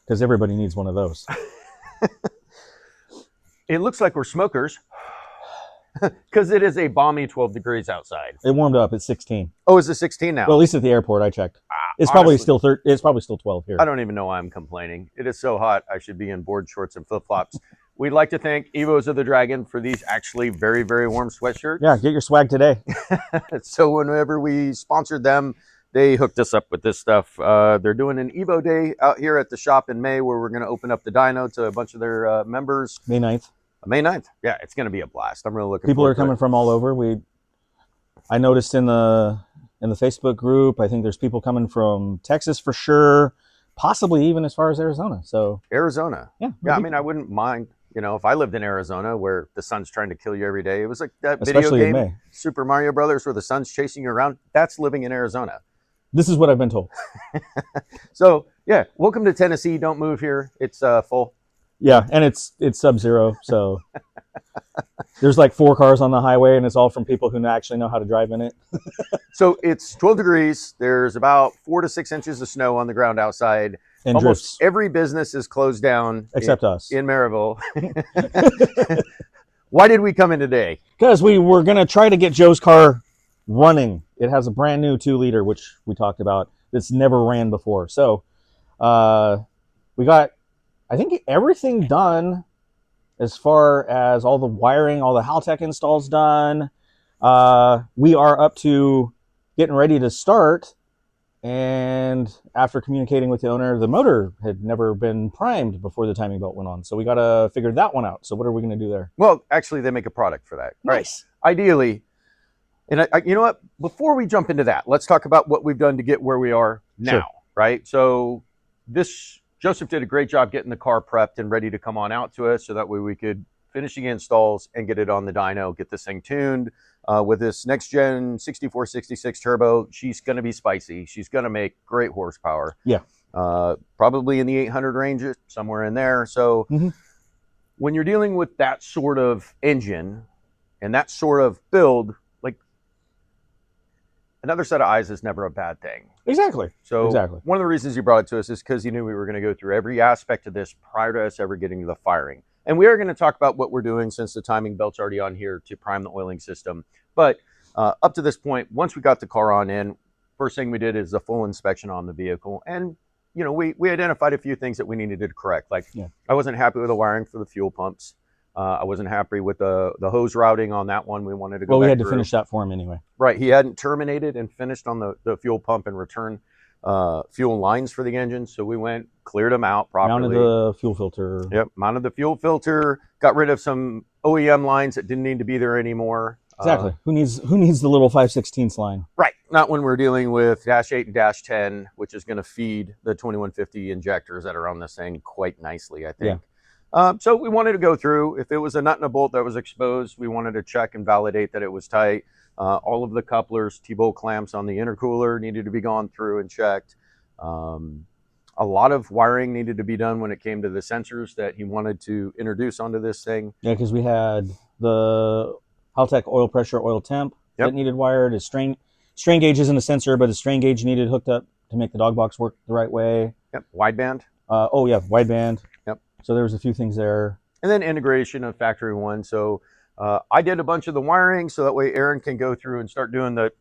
because everybody needs one of those. It looks like we're smokers because it is a balmy 12 degrees outside. It warmed up at 16. Oh, is it 16 now? Well, at least at the airport, I checked. It's Honestly, probably still 12 here. I don't even know why I'm complaining. It is so hot. I should be in board shorts and flip-flops. We'd like to thank Evos of the Dragon for these actually very, very warm sweatshirts. Yeah, get your swag today. So whenever we sponsored them, they hooked us up with this stuff. They're doing an Evo Day out here at the shop in May where we're going to open up the dyno to a bunch of their members. May 9th. May 9th. Yeah, it's going to be a blast. I'm really looking People forward are to it. coming from all over. I noticed in the Facebook group, I think there's people coming from Texas for sure, possibly even as far as Arizona. So Arizona. Yeah. I mean, I wouldn't mind, if I lived in Arizona where the sun's trying to kill you every day. It was like that Especially in video game, May. Super Mario Brothers, where the sun's chasing you around. That's living in Arizona. This is what I've been told. So yeah, welcome to Tennessee. Don't move here. It's full. Yeah, and it's sub-zero, so there's like 4 cars on the highway, and it's all from people who actually know how to drive in it. So it's 12 degrees. There's about 4 to 6 inches of snow on the ground outside. And Almost drifts. every business is closed down Except us. in Maryville. Why did we come in today? Because we were going to try to get Joe's car running. It has a brand new 2-liter, which we talked about, that's never ran before. So we got, I think, everything done as far as all the wiring, all the Haltech installs done. We are up to getting ready to start. And after communicating with the owner, the motor had never been primed before the timing belt went on. So we got to figure that one out. So what are we going to do there? Well, actually, they make a product for that. Nice. Right. Ideally, and you know what? Before we jump into that, let's talk about what we've done to get where we are now, Sure. right? So Joseph did a great job getting the car prepped and ready to come on out to us so that way we could finish the installs and get it on the dyno, get this thing tuned. With this next gen 6466 turbo, she's going to be spicy. She's going to make great horsepower. Yeah. Probably in the 800 range, somewhere in there. So when you're dealing with that sort of engine and that sort of build, like another set of eyes is never a bad thing. Exactly. So exactly. One of the reasons you brought it to us is because you knew we were going to go through every aspect of this prior to us ever getting to the firing. And we are going to talk about what we're doing since the timing belt's already on here to prime the oiling system. But up to this point, once we got the car on in, first thing we did is a full inspection on the vehicle. And, we identified a few things that we needed to correct. Like I wasn't happy with the wiring for the fuel pumps. I wasn't happy with the hose routing on that one. We wanted to go back. Well, we had to through. finish that for him anyway. Right. He hadn't terminated and finished on the fuel pump and return fuel lines for the engine. So we went, cleared them out properly. Mounted the fuel filter. Yep. Mounted the fuel filter, got rid of some OEM lines that didn't need to be there anymore. Exactly. Who needs the little 5/16 line? Right. Not when we're dealing with Dash 8 and Dash 10, which is going to feed the 2150 injectors that are on this thing quite nicely, I think. Yeah. So we wanted to go through. If it was a nut and a bolt that was exposed, we wanted to check and validate that it was tight. All of the couplers, T-bolt clamps on the intercooler needed to be gone through and checked. A lot of wiring needed to be done when it came to the sensors that he wanted to introduce onto this thing. Yeah, because we had the Haltech oil pressure, oil temp that needed wired. His strain gauge isn't a sensor, but his strain gauge needed hooked up to make the dog box work the right way. Yep. Wideband. Wideband. Yep. So there was a few things there. And then integration of factory one. So I did a bunch of the wiring so that way Aaron can go through and start doing the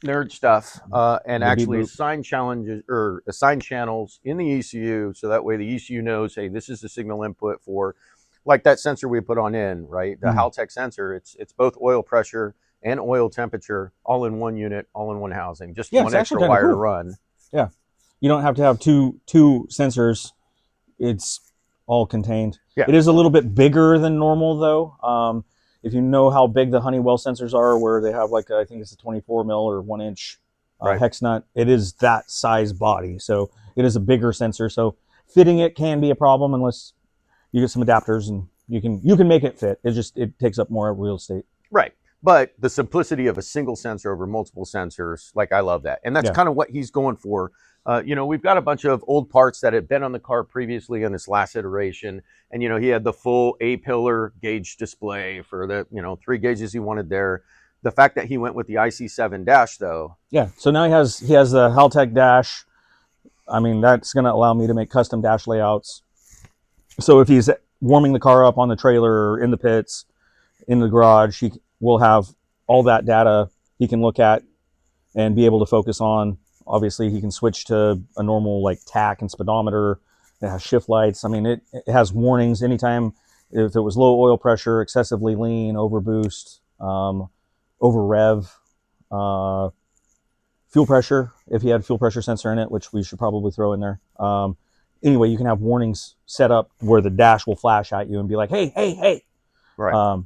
nerd stuff and actually assign challenges or assign channels in the ECU so that way the ECU knows, hey, this is the signal input for, like that sensor we put on in, right? The Haltech sensor, it's both oil pressure and oil temperature all in one unit, all in one housing, just one extra wire to run. Yeah. You don't have to have two sensors. It's all contained. Yeah. It is a little bit bigger than normal though. If you know how big the Honeywell sensors are, where they have like, I think it's a 24 mil or 1 inch hex nut, it is that size body. So it is a bigger sensor. So fitting it can be a problem unless you get some adapters and you can make it fit. It takes up more real estate. Right. But the simplicity of a single sensor over multiple sensors, like I love that. And that's kind of what he's going for. We've got a bunch of old parts that had been on the car previously in this last iteration. And, he had the full A-pillar gauge display for the, 3 gauges he wanted there. The fact that he went with the IC7 dash, though. Yeah. So now he has the Haltech dash I mean, that's going to allow me to make custom dash layouts. So if he's warming the car up on the trailer or in the pits, in the garage, he will have all that data he can look at and be able to focus on. Obviously, he can switch to a normal like tach and speedometer. It has shift lights. I mean, it has warnings anytime if it was low oil pressure, excessively lean, over boost, over rev, fuel pressure, if he had a fuel pressure sensor in it, which we should probably throw in there. Anyway, you can have warnings set up where the dash will flash at you and be like, hey, hey, hey. Right.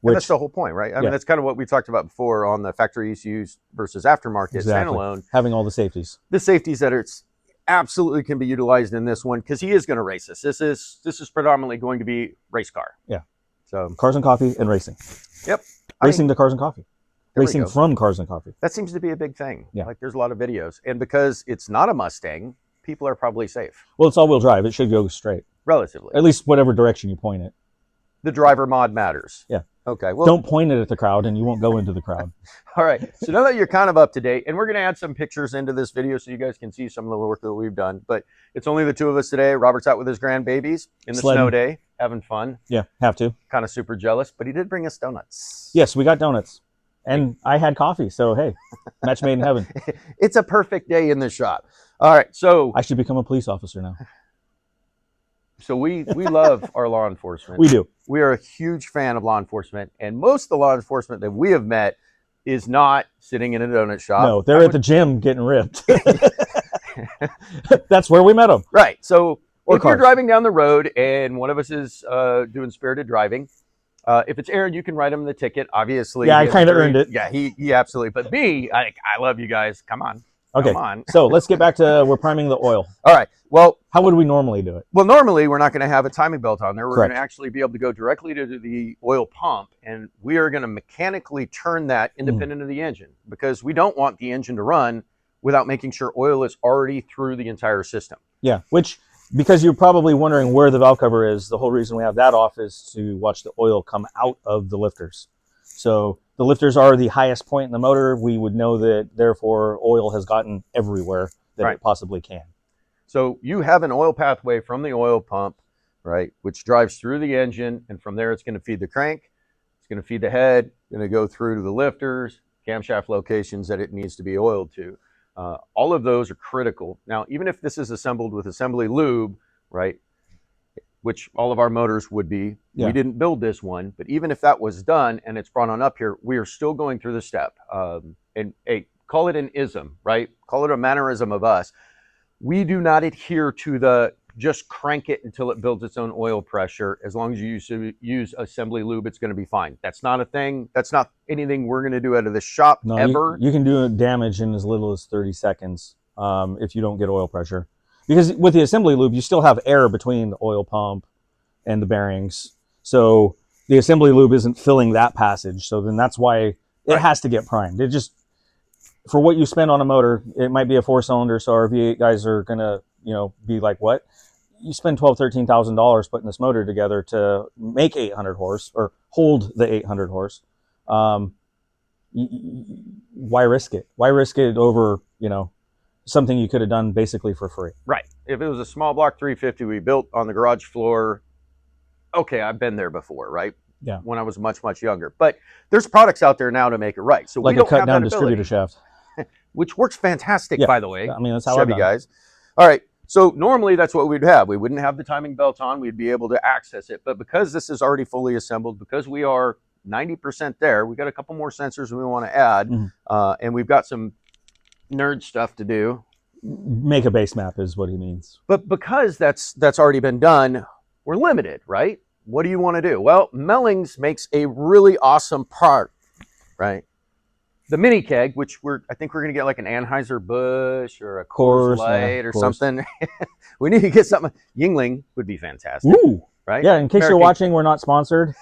And that's the whole point, right? I mean, that's kind of what we talked about before on the factory ECUs versus aftermarket standalone. Having all the safeties. The safeties that it's absolutely can be utilized in this one because he is going to race this. This is predominantly going to be race car. Yeah. So cars and coffee and racing. Yep. Racing to cars and coffee. Racing from cars and coffee. That seems to be a big thing. Yeah. Like there's a lot of videos. And because it's not a Mustang, people are probably safe. Well, it's all-wheel drive. It should go straight. Relatively. At least whatever direction you point it. The driver mod matters. Yeah. Okay. Well, don't point it at the crowd and you won't go into the crowd. All right. So now that you're kind of up to date, and we're going to add some pictures into this video so you guys can see some of the work that we've done. But it's only the two of us today. Robert's out with his grandbabies in the snow day, having fun. Yeah, have to. Kind of super jealous, but he did bring us donuts. Yes, we got donuts. And I had coffee, so hey, match made in heaven. It's a perfect day in the shop. All right, so I should become a police officer now. So we love our law enforcement. We do. We are a huge fan of law enforcement, and most of the law enforcement that we have met is not sitting in a donut shop. No, they're at the gym getting ripped. That's where we met them. Right. So if you're driving down the road and one of us is doing spirited driving, if it's Aaron, you can write him the ticket. Obviously, yeah, I kind of earned it. Yeah, he absolutely. But me, I love you guys. Come on. Okay. Come on. So let's get back to we're priming the oil. All right. Well, how would we normally do it? Well, normally we're not going to have a timing belt on there. We're Correct. going to actually be able to go directly to the oil pump, and we are going to mechanically turn that independent of the engine because we don't want the engine to run without making sure oil is already through the entire system. Yeah, which, because you're probably wondering where the valve cover is, the whole reason we have that off is to watch the oil come out of the lifters. So the lifters are the highest point in the motor. We would know that, therefore, oil has gotten everywhere that it possibly can. So you have an oil pathway from the oil pump, right, which drives through the engine, and from there it's going to feed the crank, it's going to feed the head, going to go through to the lifters, camshaft locations that it needs to be oiled to. All of those are critical. Now, even if this is assembled with assembly lube, right, which all of our motors would be, we didn't build this one, but even if that was done and it's brought on up here, we are still going through the step. And call it an ism, right? Call it a mannerism of us. We do not adhere to the just crank it until it builds its own oil pressure. As long as you use assembly lube, it's going to be fine. That's not a thing. That's not anything we're going to do out of the shop ever. You can do damage in as little as 30 seconds if you don't get oil pressure. Because with the assembly lube, you still have air between the oil pump and the bearings. So the assembly lube isn't filling that passage. So then that's why it has to get primed. It just, for what you spend on a motor, it might be a 4-cylinder, so our V8 guys are gonna, be like, "What? You spend $12,000-$13,000 putting this motor together to make 800 horse or hold the 800 horse? Why risk it? Why risk it over something you could have done basically for free?" Right. If it was a small block 350 we built on the garage floor, okay, I've been there before, right? Yeah. When I was much, much younger. But there's products out there now to make it right. So like we don't a cut have down that distributor shaft. Which works fantastic, by the way. I mean, that's how Chevy guys. All right. So normally that's what we'd have. We wouldn't have the timing belt on. We'd be able to access it. But because this is already fully assembled, because we are 90% there, we got a couple more sensors we want to add. And we've got some nerd stuff to do. Make a base map is what he means. But because that's already been done, we're limited, right? What do you want to do? Well, Mellings makes a really awesome part, right? The mini keg, which I think we're going to get like an Anheuser-Busch or a Coors Light or something. We need to get something. Yingling would be fantastic. Ooh, right? Yeah, in case you're watching, we're not sponsored,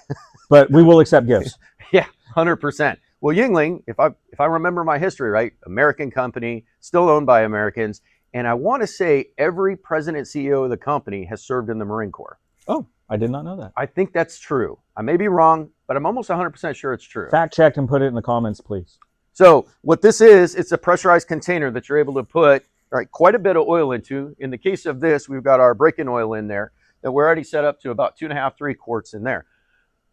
but we will accept gifts. Yeah, 100%. Well, Yingling, if I remember my history right, American company, still owned by Americans, and I want to say every president, CEO of the company has served in the Marine Corps. Oh, I did not know that. I think that's true. I may be wrong, but I'm almost 100% sure it's true. Fact checked and put it in the comments, please. So what this is, it's a pressurized container that you're able to put All right, quite a bit of oil into. In the case of this, we've got our break-in oil in there that we're already set up to about 2.5, 3 quarts in there.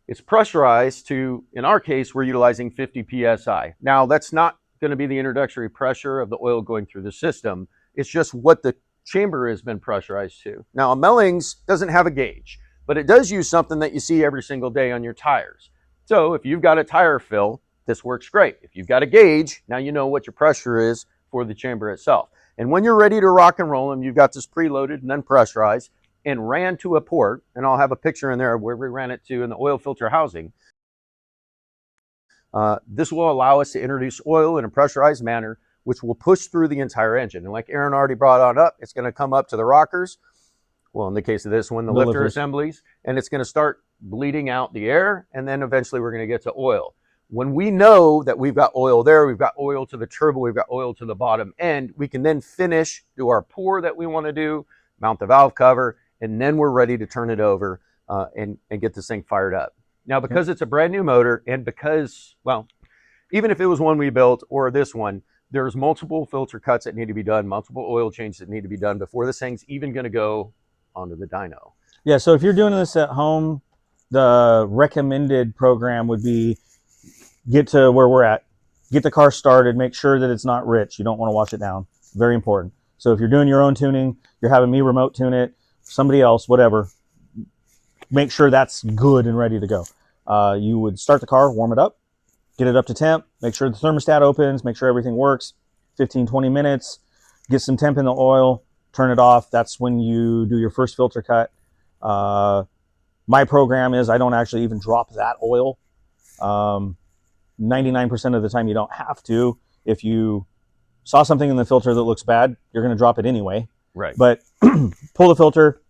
It's pressurized to, in our case, we're utilizing 50 PSI. Now, that's not going to be the introductory pressure of the oil going through the system. It's just what the chamber has been pressurized to. Now, a Mellings doesn't have a gauge, but it does use something that you see every single day on your tires. So if you've got a tire fill, this works great. If you've got a gauge, now you know what your pressure is for the chamber itself. And when you're ready to rock and roll them, you've got this preloaded and then pressurized and ran to a port, and I'll have a picture in there of where we ran it to in the oil filter housing. This will allow us to introduce oil in a pressurized manner, which will push through the entire engine. And like Aaron already brought on up, it's going to come up to the rockers. Well, in the case of this one, the lifter assemblies, and it's going to start bleeding out the air, and then eventually we're going to get to oil. When we know that we've got oil there, we've got oil to the turbo, we've got oil to the bottom end, we can then finish, do our pour that we want to do, mount the valve cover, and then we're ready to turn it over and get this thing fired up. Now, because it's a brand new motor, and because, well, even if it was one we built or this one, there's multiple filter cuts that need to be done, multiple oil changes that need to be done before this thing's even going to go onto the dyno. Yeah, so if you're doing this at home, the recommended program would be get to where we're at, get the car started, make sure that it's not rich. You don't want to wash it down. Very important. So if you're doing your own tuning, you're having me remote tune it, somebody else, whatever, make sure that's good and ready to go. You would start the car, warm it up, get it up to temp, make sure the thermostat opens, make sure everything works, 15, 20 minutes, get some temp in the oil, turn it off. That's when you do your first filter cut. My program is I don't actually even drop that oil. 99% of the time you don't have to. If you saw something in the filter that looks bad, you're going to drop it anyway. Right. But pull the filter.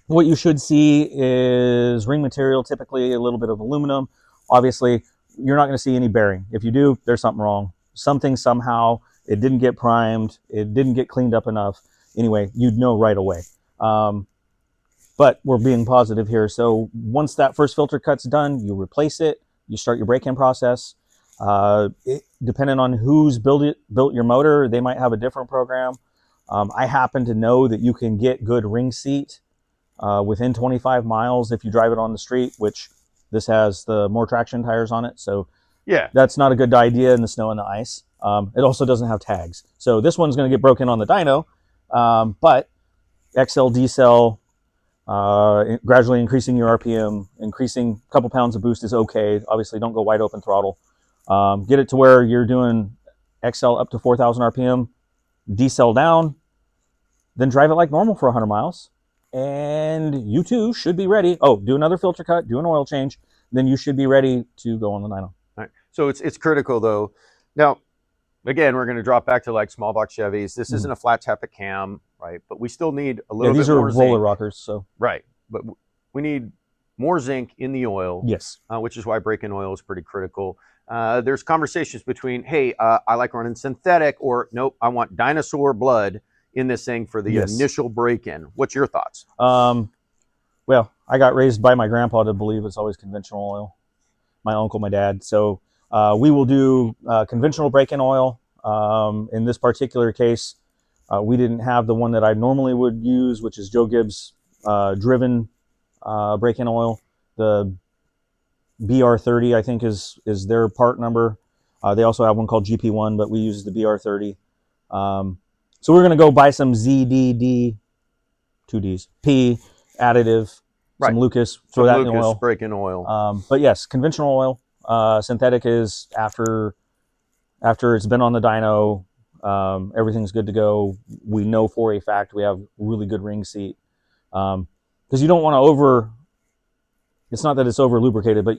What you should see is ring material, typically a little bit of aluminum. Obviously, you're not going to see any bearing. If you do, there's something wrong. Something, somehow, it didn't get primed. It didn't get cleaned up enough. Anyway, you'd know right away. But we're being positive here. So once that first filter cut's done, you replace it. You start your break-in process. Depending on who's built your motor, they might have a different program. I happen to know that you can get good ring seat within 25 miles if you drive it on the street, which this has the more traction tires on it. So yeah, that's not a good idea in the snow and the ice. It also doesn't have tags. So this one's going to get broken on the dyno, but XL, decel, gradually increasing your RPM, increasing a couple pounds of boost is okay. Obviously, don't go wide open throttle. Get it to where you're doing XL up to 4,000 RPM, decel down, then drive it like normal for 100 miles. And you too should be ready. Oh, do another filter cut, do an oil change, then you should be ready to go on the dyno. All right. So it's critical though. Now, again, we're going to drop back to like small box Chevys. This isn't a flat tappet cam, right? But we still need a little bit more zinc. These are roller rockers, so. Right. But we need more zinc in the oil. Yes. Which is why break-in oil is pretty critical. There's conversations between, hey, I like running synthetic, or nope, I want dinosaur blood in this thing for the initial break-in. What's your thoughts? Well, I got raised by my grandpa to believe it's always conventional oil. My uncle, my dad. So we will do conventional break-in oil. In this particular case, we didn't have the one that I normally would use, which is Joe Gibbs driven break-in oil. The BR30, I think, is their part number. They also have one called GP1, but we use the BR30. So we're going to go buy some ZDD, 2Ds, P additive, some Lucas, throw that in the oil. Break-in oil. But yes, conventional oil. Synthetic is after it's been on the dyno, everything's good to go. We know for a fact we have really good ring seat. Because you don't want to it's not that it's over lubricated, but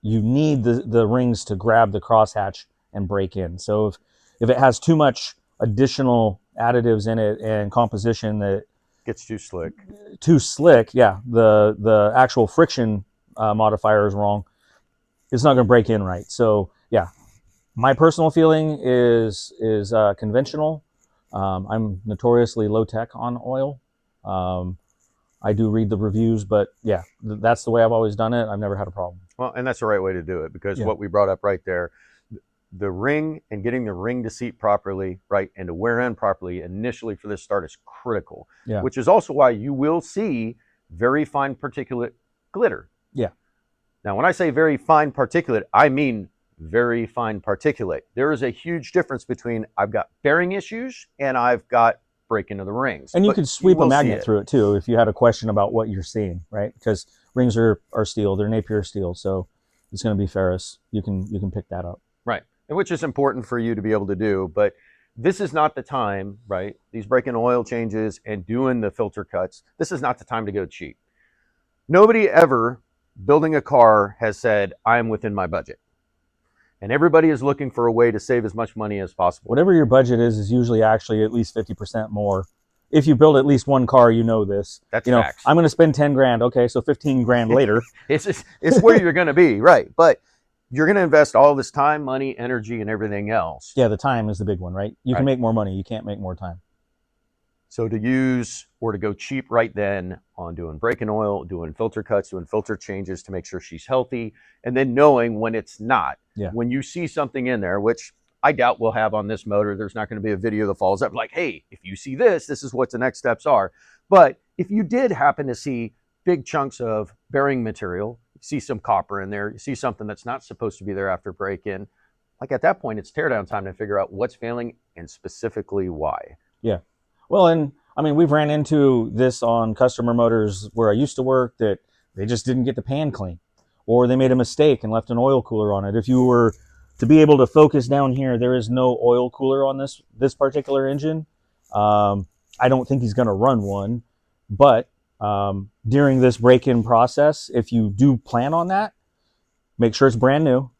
you need the rings to grab the crosshatch and break in. So if it has too much additional additives in it and composition that gets too slick, yeah, the actual friction modifier is wrong, it's not going to break in right. So yeah, my personal feeling is conventional. I'm notoriously low tech on oil. I do read the reviews, but yeah, that's the way I've always done it. I've never had a problem. Well, and that's the right way to do it, because what we brought up right there, the ring and getting the ring to seat properly, right, and to wear in properly initially for this start is critical. Yeah. Which is also why you will see very fine particulate glitter. Yeah. Now, when I say very fine particulate, I mean very fine particulate. There is a huge difference between I've got bearing issues and I've got break into the rings. And you could sweep a magnet through it too if you had a question about what you're seeing, right? Because rings are steel, they're Napier steel, so it's going to be ferrous. You can pick that up. Right, and which is important for you to be able to do, but this is not the time, right? These break-in oil changes and doing the filter cuts, this is not the time to go cheap. Nobody ever building a car has said, I'm within my budget. And everybody is looking for a way to save as much money as possible. Whatever your budget is usually actually at least 50% more. If you build at least one car, you know this. That's facts. I'm going to spend 10 grand. Okay, so 15 grand later. it's where you're going to be, right? But you're going to invest all this time, money, energy, and everything else. Yeah, the time is the big one, right? You can make more money. You can't make more time. So to use or to go cheap right then on doing break-in oil, doing filter cuts, doing filter changes to make sure she's healthy, and then knowing when it's not. Yeah. When you see something in there, which I doubt we'll have on this motor, there's not going to be a video that follows up like, hey, if you see this, this is what the next steps are. But if you did happen to see big chunks of bearing material, you see some copper in there, you see something that's not supposed to be there after break-in, like at that point, it's teardown time to figure out what's failing and specifically why. Yeah. Well, and I mean, we've ran into this on customer motors where I used to work that they just didn't get the pan clean, or they made a mistake and left an oil cooler on it. If you were to be able to focus down here, there is no oil cooler on this particular engine. I don't think he's going to run one, but during this break-in process, if you do plan on that, make sure it's brand new.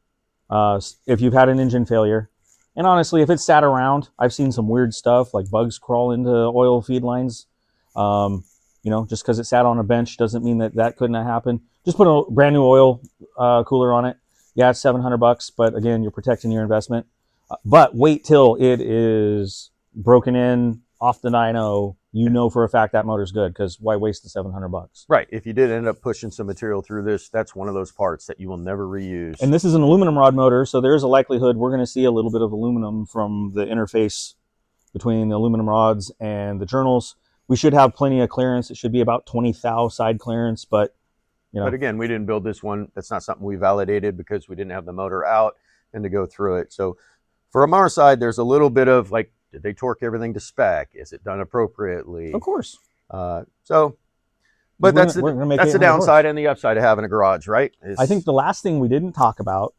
If you've had an engine failure. And honestly, if it's sat around, I've seen some weird stuff like bugs crawl into oil feed lines. Just because it sat on a bench doesn't mean that couldn't have happened. Just put a brand new oil cooler on it. Yeah, it's $700, but again, you're protecting your investment. But wait till it is broken in off the 9.0. You know for a fact that motor's good, because why waste the $700? Right. If you did end up pushing some material through this, that's one of those parts that you will never reuse. And this is an aluminum rod motor, so there is a likelihood we're going to see a little bit of aluminum from the interface between the aluminum rods and the journals. We should have plenty of clearance. It should be about 20 thou side clearance, but But again, we didn't build this one. That's not something we validated because we didn't have the motor out and to go through it. So from our side, there's a little bit of like, did they torque everything to spec? Is it done appropriately? Of course. But that's the downside and the upside of having a garage, right? I think the last thing we didn't talk about,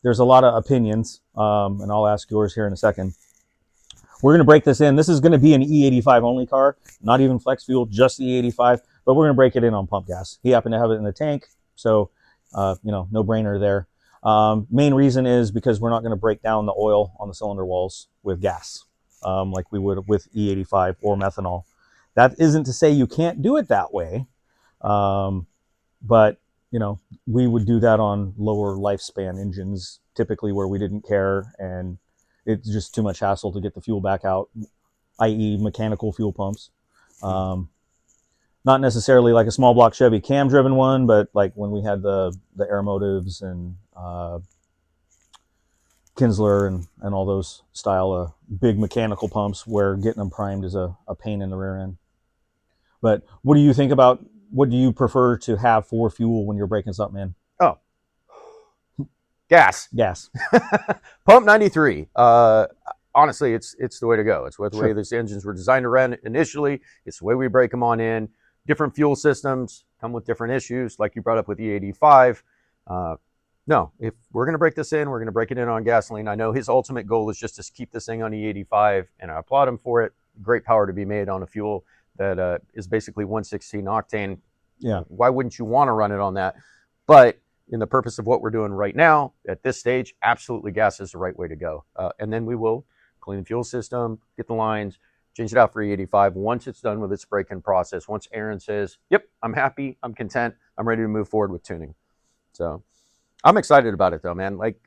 there's a lot of opinions, and I'll ask yours here in a second. We're going to break this in. This is going to be an E85 only car, not even flex fuel, just E85, but we're going to break it in on pump gas. He happened to have it in the tank, so, no brainer there. Main reason is because we're not going to break down the oil on the cylinder walls with gas, like we would with E85 or methanol. That isn't to say you can't do it that way, but we would do that on lower lifespan engines, typically where we didn't care, and it's just too much hassle to get the fuel back out, i.e. mechanical fuel pumps. Not necessarily like a small block Chevy cam driven one, but like when we had the Aeromotives and Kinsler and all those style of big mechanical pumps where getting them primed is a pain in the rear end. But what do you think about, what do you prefer to have for fuel when you're breaking something in? Oh, gas. Pump 93. Honestly, it's the way to go. It's the way these engines were designed to run initially. It's the way we break them on in. Different fuel systems come with different issues, like you brought up with E85. No, if we're going to break this in, we're going to break it in on gasoline. I know his ultimate goal is just to keep this thing on E85, and I applaud him for it. Great power to be made on a fuel that is basically 116 octane. Yeah. Why wouldn't you want to run it on that? But in the purpose of what we're doing right now, at this stage, absolutely gas is the right way to go. And then we will clean the fuel system, get the lines, change it out for E85 once it's done with its break-in process. Once Aaron says, yep, I'm happy, I'm content, I'm ready to move forward with tuning. So I'm excited about it though, man. Like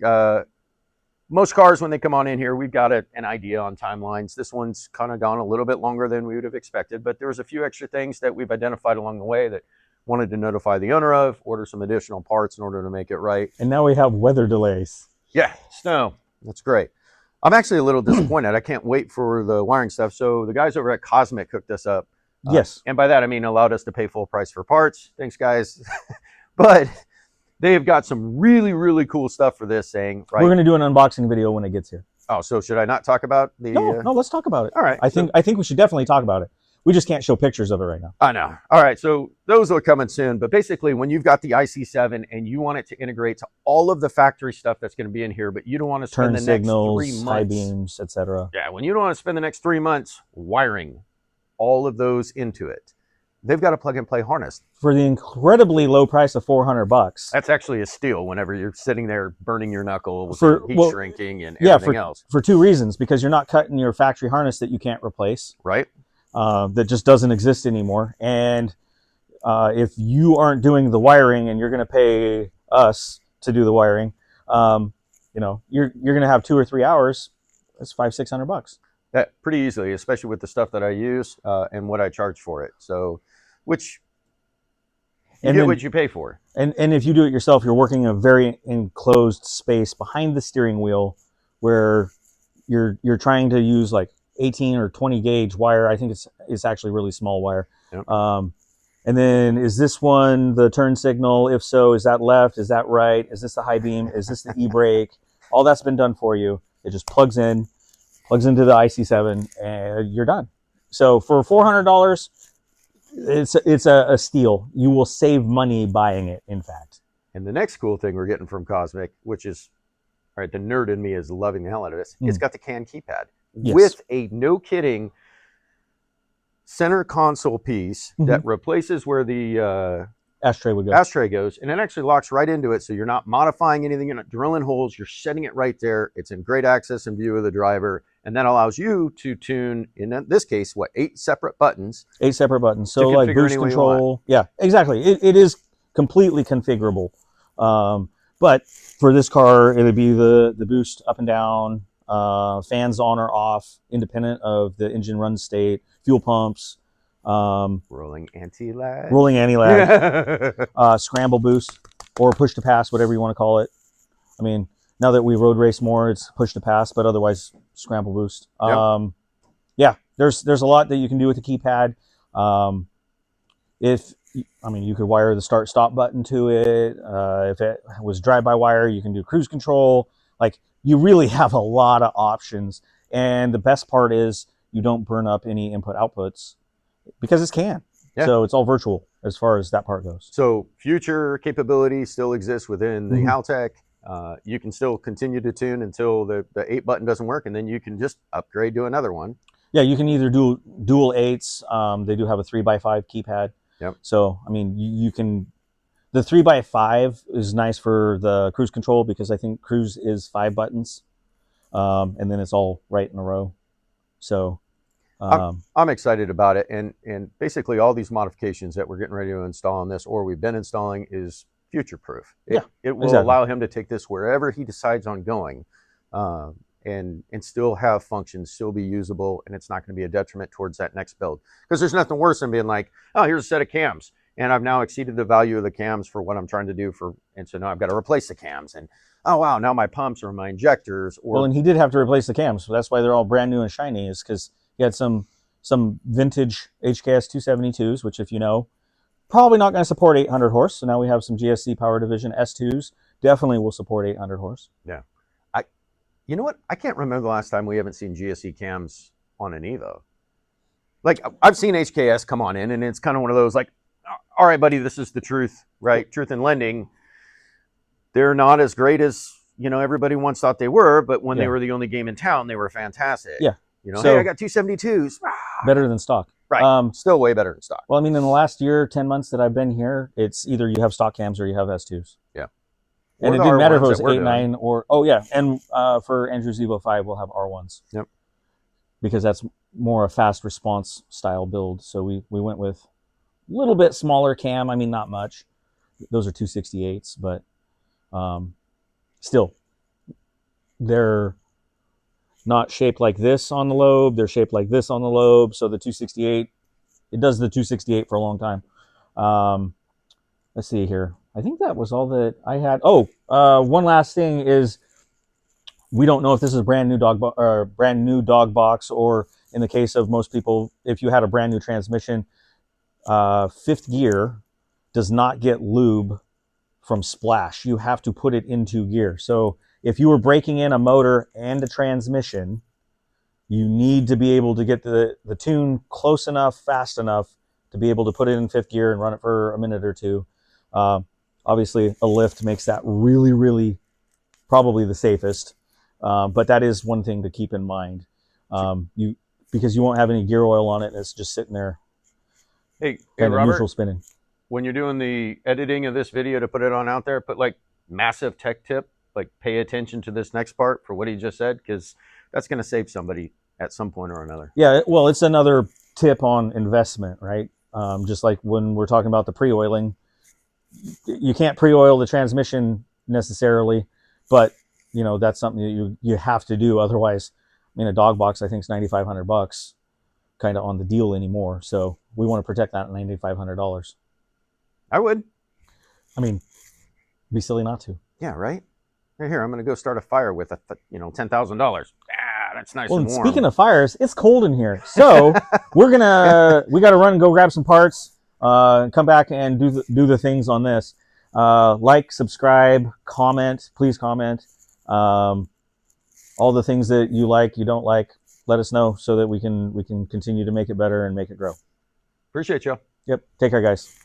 most cars, when they come on in here, we've got an idea on timelines. This one's kind of gone a little bit longer than we would have expected, but there was a few extra things that we've identified along the way that wanted to notify the owner of, order some additional parts in order to make it right. And now we have weather delays. Yeah, snow. That's great. I'm actually a little disappointed. I can't wait for the wiring stuff. So the guys over at Cosmic hooked us up. Yes. And by that, I mean allowed us to pay full price for parts. Thanks, guys. But they have got some really, really cool stuff for this thing. Right? We're going to do an unboxing video when it gets here. Oh, so should I not talk about the... No, let's talk about it. All right. I think we should definitely talk about it. We just can't show pictures of it right now. I know. All right, so those are coming soon. But basically, when you've got the IC7 and you want it to integrate to all of the factory stuff that's going to be in here, but you don't want to spend the signals, next 3 months... high beams, etc. Yeah, when you don't want to spend the next 3 months wiring all of those into it, they've got a plug-and-play harness. For the incredibly low price of $400. That's actually a steal whenever you're sitting there burning your knuckle with heat shrinking and everything else. For two reasons. Because you're not cutting your factory harness that you can't replace. Right. That just doesn't exist anymore. And if you aren't doing the wiring and you're going to pay us to do the wiring, you know, you're going to have 2 or 3 hours. That's $500-600. That pretty easily, especially with the stuff that I use and what I charge for it. So, which you get what you pay for. And if you do it yourself, you're working in a very enclosed space behind the steering wheel, where you're trying to use like 18 or 20 gauge wire. I think it's actually really small wire. Yep. And then, is this one the turn signal? If so, is that left? Is that right? Is this the high beam? Is this the e-brake? All that's been done for you. It just plugs into the IC7, and you're done. So for $400, it's a steal. You will save money buying it, in fact. And the next cool thing we're getting from Cosmic, which is, all right, the nerd in me is loving the hell out of this. It's got the CAN keypad with a, no kidding, center console piece that replaces where the ashtray goes, and it actually locks right into it, so you're not modifying anything, you're not drilling holes, you're setting it right there. It's in great access and view of the driver, and that allows you to tune, in this case, what, 8 separate buttons. 8 separate buttons. So like boost control. Yeah, exactly. It is completely configurable. But for this car, it would be the boost up and down, fans on or off, independent of the engine run state, fuel pumps, rolling anti-lag, scramble boost, or push to pass, whatever you want to call it. I mean, now that we road race more, it's push to pass, but otherwise scramble boost. Yeah, there's a lot that you can do with the keypad. You could wire the start stop button to it. If it was drive by wire, you can do cruise control. Like, you really have a lot of options, and the best part is you don't burn up any input outputs, because it's CAN. Yeah. So it's all virtual as far as that part goes. So future capability still exists within the Haltech. You can still continue to tune until the 8 button doesn't work, and then you can just upgrade to another one. Yeah, you can either do dual 8s. They do have a 3x5 keypad. Yep. So, I mean, you can... The 3x5 is nice for the cruise control, because I think cruise is 5 buttons. And then it's all right in a row. So... I'm excited about it, and basically all these modifications that we're getting ready to install on this, or we've been installing, is future proof. It will allow him to take this wherever he decides on going, and still have functions, still be usable, and it's not going to be a detriment towards that next build. Because there's nothing worse than being like, oh, here's a set of cams, and I've now exceeded the value of the cams for what I'm trying to do and so now I've got to replace the cams, and oh wow, now my pumps or my injectors. Well, and he did have to replace the cams, so that's why they're all brand new and shiny, is because he had some vintage HKS 272s, which, if you know, probably not going to support 800 horse. So now we have some GSC Power Division S2s. Definitely will support 800 horse. Yeah. You know what? I can't remember the last time we haven't seen GSC cams on an EVO. Like, I've seen HKS come on in, and it's kind of one of those like, all right, buddy, this is the truth, right? Truth in lending. They're not as great as, everybody once thought they were, but when they were the only game in town, they were fantastic. Yeah. So, hey, I got 272s. Better than stock. Right. Still way better than stock. Well, I mean, in the last year, 10 months that I've been here, it's either you have stock cams or you have S2s. Yeah. And it didn't matter if it was 8, 9, or... Oh, yeah. And for Andrew's EVO VIII, we'll have R1s. Yep. Because that's more a fast response style build. So we went with a little bit smaller cam. I mean, not much. Those are 268s, but still, they're not shaped like this on the lobe. They're shaped like this on the lobe. So the 268, it does the 268 for a long time. Let's see here. I think that was all that I had. Oh, one last thing is we don't know if this is a brand new dog box, or in the case of most people, if you had a brand new transmission, fifth gear does not get lube from splash. You have to put it into gear. So if you were breaking in a motor and a transmission, you need to be able to get the tune close enough, fast enough to be able to put it in fifth gear and run it for a minute or two. Obviously, a lift makes that really, really probably the safest. But that is one thing to keep in mind. Because you won't have any gear oil on it, and it's just sitting there, Hey, kind of Robert, neutral spinning. when you're doing the editing of this video to put it on out there, put like massive tech tip, like pay attention to this next part for what he just said, because that's going to save somebody at some point or another. Yeah, well, it's another tip on investment, right? Just like when we're talking about the pre-oiling, you can't pre-oil the transmission necessarily, but you know that's something that you have to do. Otherwise, I mean, a dog box I think is $9,500, kind of on the deal anymore. So we want to protect that $9,500. I would. I mean, it'd be silly not to. Yeah, right. Here, I'm going to go start a fire with $10,000. Ah, that's nice Well, and warm. speaking of fires, it's cold in here, so we got to run and go grab some parts. Come back and do the things on this. Like, subscribe, comment. Please comment. All the things that you like, you don't like, let us know so that we can continue to make it better and make it grow. Appreciate you. Yep. Take care, guys.